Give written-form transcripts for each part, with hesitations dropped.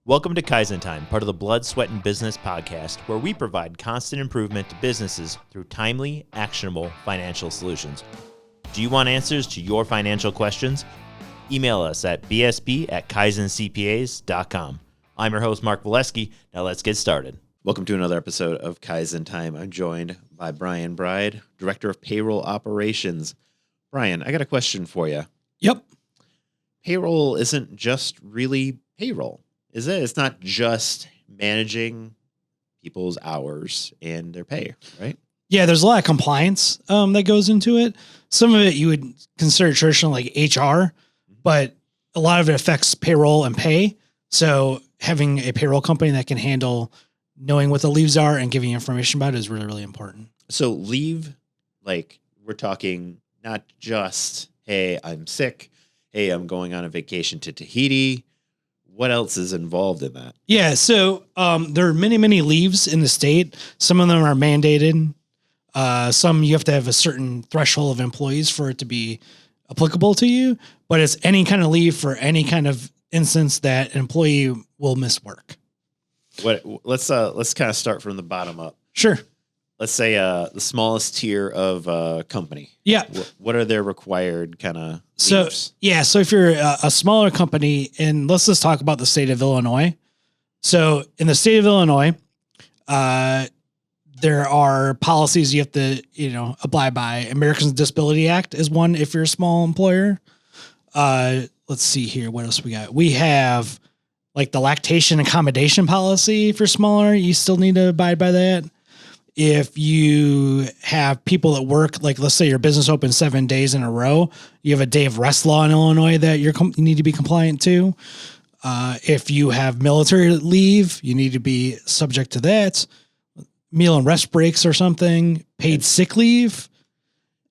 Welcome to Kaizen Time, part of the Blood, Sweat, and Business podcast, where we provide constant improvement to businesses through timely, actionable financial solutions. Do you want answers to your financial questions? Email us at bsp@kaizencpas.com. I'm your host, Mark Valesky. Now let's get started. Welcome to another episode of Kaizen Time. I'm joined by Brian Bride, Director of Payroll Operations. Brian, I got a question for you. Yep. Payroll isn't just really payroll, is it? It's not just managing people's hours and their pay, right? Yeah, there's a lot of compliance that goes into it. Some of it you would consider traditional like HR, but a lot of it affects payroll and pay. So having a payroll company that can handle knowing what the leaves are and giving information about it is really, really important. So leave, like we're talking not just, hey, I'm sick. Hey, I'm going on a vacation to Tahiti. What else is involved in that? Yeah. So there are many, many leaves in the state. Some of them are mandated. Some you have to have a certain threshold of employees for it to be applicable to you, but it's any kind of leave for any kind of instance that an employee will miss work. Let's kind of start from the bottom up. Sure. Let's say the smallest tier of company. Yeah. What are their required kind of leaves? So if you're a smaller company, and let's just talk about the state of Illinois. So in the state of Illinois, there are policies you have to, abide by. Americans with Disability Act is one if you're a small employer. Let's see here. What else we got? We have like the lactation accommodation policy. If you're smaller, you still need to abide by that. If you have people that work, like let's say your business opens 7 days in a row, you have a day of rest law in Illinois that you need to be compliant to. If you have military leave, you need to be subject to that. Meal and rest breaks or something, paid sick leave.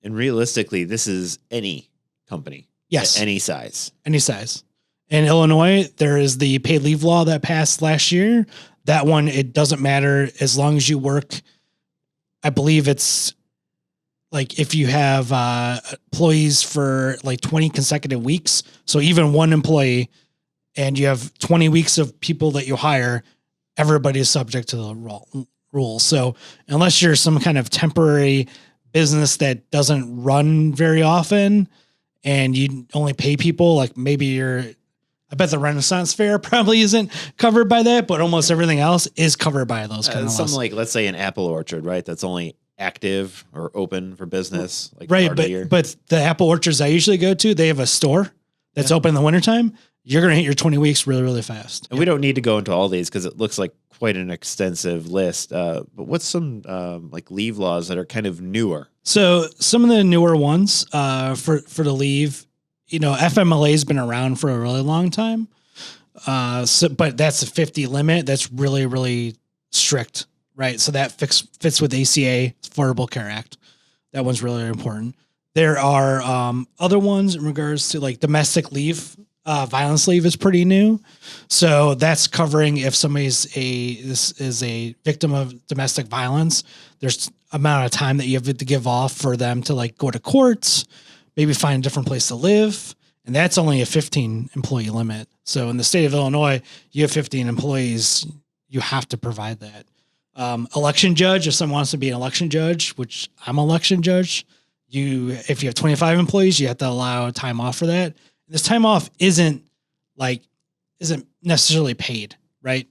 And realistically, this is any company. Yes. Any size. Any size. In Illinois, there is the paid leave law that passed last year. That one, it doesn't matter as long as you work. I believe it's like if you have employees for like 20 consecutive weeks. So even one employee and you have 20 weeks of people that you hire, everybody is subject to the rules. So unless you're some kind of temporary business that doesn't run very often and you only pay people, like maybe I bet the Renaissance Fair probably isn't covered by that, but almost everything else is covered by those kind of laws. Something like, let's say an apple orchard, right? That's only active or open for business. Like right. But the apple orchards I usually go to, they have a store that's open in the wintertime. You're going to hit your 20 weeks really, really fast. And we don't need to go into all these because it looks like quite an extensive list. But what's some like leave laws that are kind of newer? So some of the newer ones for the leave, FMLA has been around for a really long time. But that's a 50 limit. That's really, really strict, right? So that fits with ACA, Affordable Care Act. That one's really important. There are other ones in regards to like domestic leave. Violence leave is pretty new. So that's covering if this is a victim of domestic violence, there's amount of time that you have to give off for them to like go to courts, maybe find a different place to live. And that's only a 15 employee limit. So in the state of Illinois, you have 15 employees, you have to provide that. Election judge, if someone wants to be an election judge, which I'm an election judge, if you have 25 employees, you have to allow time off for that. This time off isn't necessarily paid, right?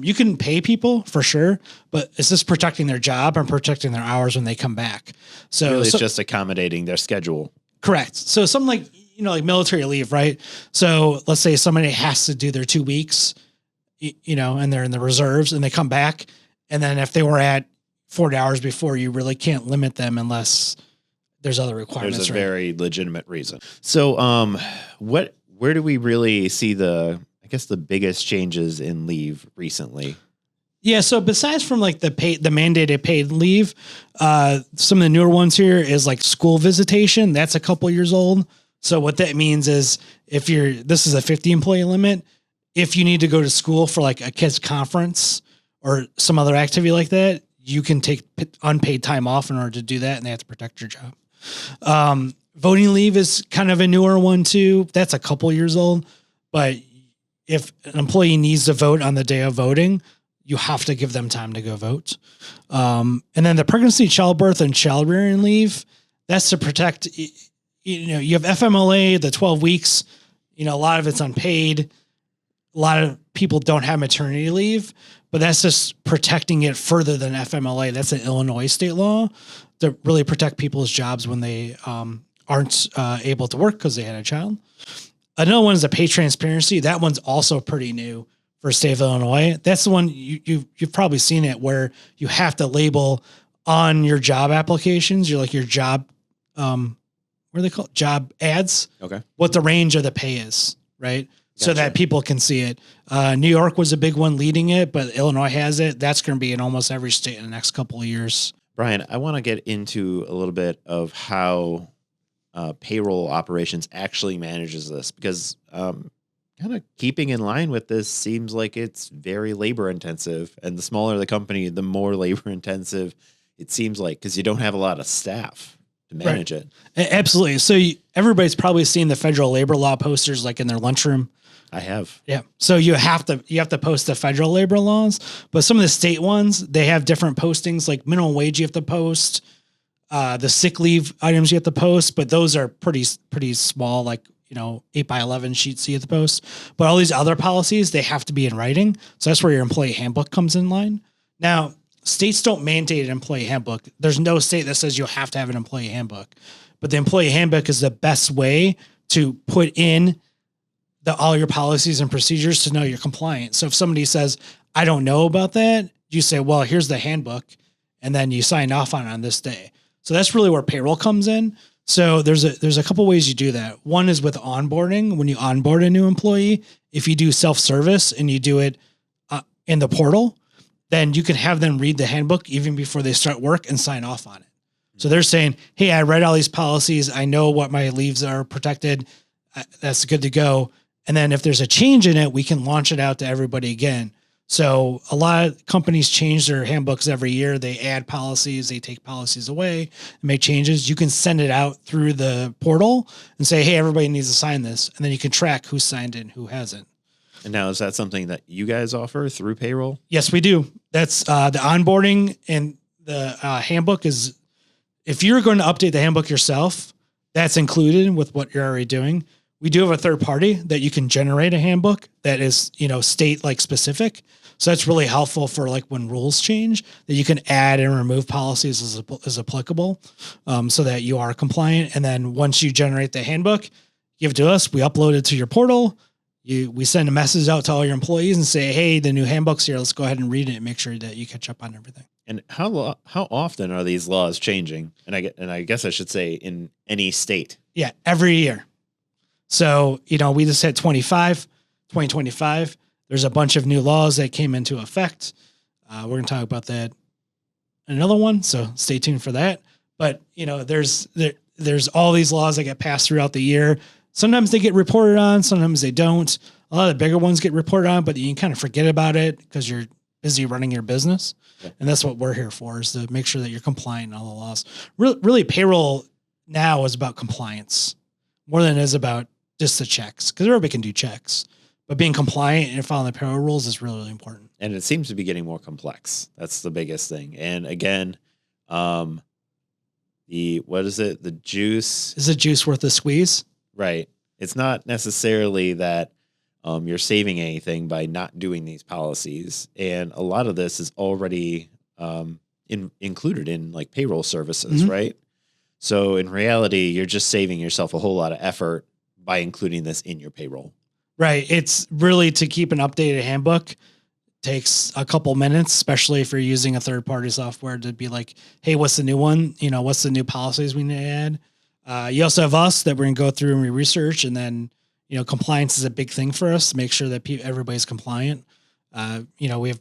You can pay people for sure, but it's just protecting their job and protecting their hours when they come back. So really it's just accommodating their schedule. Correct. So something like, like military leave, right? So let's say somebody has to do their 2 weeks, and they're in the reserves and they come back. And then if they were at 40 hours before, you really can't limit them unless there's other requirements. There's a very legitimate reason. So where do we really see the biggest changes in leave recently? Yeah. So besides from like the mandated paid leave, some of the newer ones here is like school visitation. That's a couple years old. So what that means is this is a 50 employee limit. If you need to go to school for like a kids conference or some other activity like that, you can take unpaid time off in order to do that. And they have to protect your job. Voting leave is kind of a newer one too. That's a couple years old, but if an employee needs to vote on the day of voting, you have to give them time to go vote. And then the pregnancy, childbirth, and child rearing leave, that's to protect, you have FMLA, the 12 weeks, a lot of it's unpaid. A lot of people don't have maternity leave, but that's just protecting it further than FMLA. That's an Illinois state law to really protect people's jobs when they aren't able to work because they had a child. Another one is a pay transparency. That one's also pretty new for state of Illinois. That's the one you've probably seen it, where you have to label on your job applications, your job, what are they called? Job ads. Okay. What the range of the pay is, right? Gotcha. So that people can see it. New York was a big one leading it, but Illinois has it. That's going to be in almost every state in the next couple of years. Brian, I want to get into a little bit of how payroll operations actually manages this, because kind of keeping in line with this seems like it's very labor intensive, and the smaller the company, the more labor intensive it seems like, because you don't have a lot of staff to manage it. Absolutely. So everybody's probably seen the federal labor law posters like in their lunchroom. I have. Yeah. So you have to post the federal labor laws, but some of the state ones, they have different postings, like minimum wage you have to post, the sick leave items you have to post, but those are pretty small, like 8x11 sheets you have to post. But all these other policies, they have to be in writing. So that's where your employee handbook comes in line. Now, states don't mandate an employee handbook. There's no state that says you have to have an employee handbook, but the employee handbook is the best way to put in all your policies and procedures to know you're compliant. So if somebody says, I don't know about that, you say, well, here's the handbook, and then you sign off on this day. So that's really where payroll comes in. So there's a couple ways you do that. One is with onboarding. When you onboard a new employee, if you do self-service and you do it in the portal, then you can have them read the handbook even before they start work and sign off on it. So they're saying, hey, I read all these policies. I know what my leaves are protected. That's good to go. And then if there's a change in it, we can launch it out to everybody again. So a lot of companies change their handbooks every year. They add policies, they take policies away, make changes. You can send it out through the portal and say, hey, everybody needs to sign this. And then you can track who signed it and who hasn't. And now, is that something that you guys offer through payroll? Yes, we do. That's the onboarding, and the handbook is, if you're going to update the handbook yourself, that's included with what you're already doing. We do have a third party that you can generate a handbook that is, state like specific. So that's really helpful for like when rules change, that you can add and remove policies as applicable, so that you are compliant. And then once you generate the handbook, give it to us, we upload it to your portal. We send a message out to all your employees and say, hey, the new handbook's here. Let's go ahead and read it and make sure that you catch up on everything. And how often are these laws changing? And I guess I should say in any state. Yeah, every year. So, we just hit 2025. There's a bunch of new laws that came into effect. We're going to talk about that in another one, so stay tuned for that. But, there's all these laws that get passed throughout the year. Sometimes they get reported on, sometimes they don't. A lot of the bigger ones get reported on, but you can kind of forget about it because you're busy running your business. Yeah. And that's what we're here for, is to make sure that you're compliant in all the laws. Really, payroll now is about compliance more than it is about just the checks, because everybody can do checks, but being compliant and following the payroll rules is really, really important. And it seems to be getting more complex. That's the biggest thing. And again, what is it? The juice. Is the juice worth the squeeze? Right. It's not necessarily that you're saving anything by not doing these policies. And a lot of this is already included in like payroll services, mm-hmm. right? So in reality, you're just saving yourself a whole lot of effort by including this in your payroll. Right. It's really, to keep an updated handbook takes a couple minutes, especially if you're using a third-party software, to be like, hey, what's the new one? What's the new policies we need to add? You also have us that we're going to go through and we research, and then, compliance is a big thing for us to make sure that everybody's compliant. We have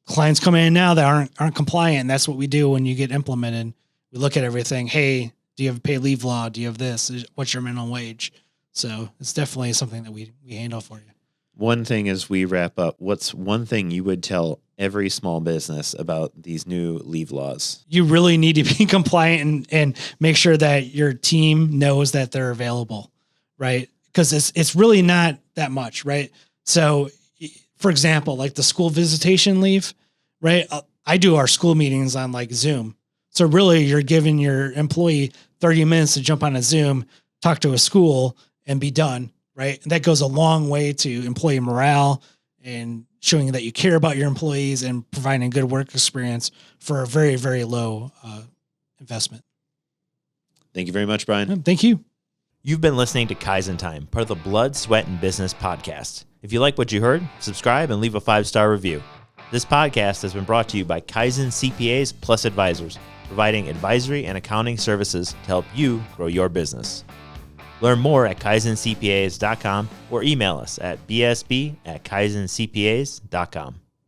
clients coming in now that aren't compliant, and that's what we do when you get implemented. We look at everything. Hey, do you have a paid leave law? Do you have this? What's your minimum wage? So it's definitely something that we handle for you. One thing as we wrap up, what's one thing you would tell every small business about these new leave laws? You really need to be compliant and make sure that your team knows that they're available, right? Because it's really not that much, right? So, for example, like the school visitation leave, right? I do our school meetings on like Zoom. So really you're giving your employee 30 minutes to jump on a Zoom, talk to a school and be done. Right. And that goes a long way to employee morale and showing that you care about your employees and providing a good work experience for a very, very low investment. Thank you very much, Brian. Thank you. You've been listening to Kaizen Time, part of the Blood, Sweat, and Business podcast. If you like what you heard, subscribe and leave a 5-star review. This podcast has been brought to you by Kaizen CPAs Plus Advisors, providing advisory and accounting services to help you grow your business. Learn more at kaizencpas.com or email us at bsb@kaizencpas.com.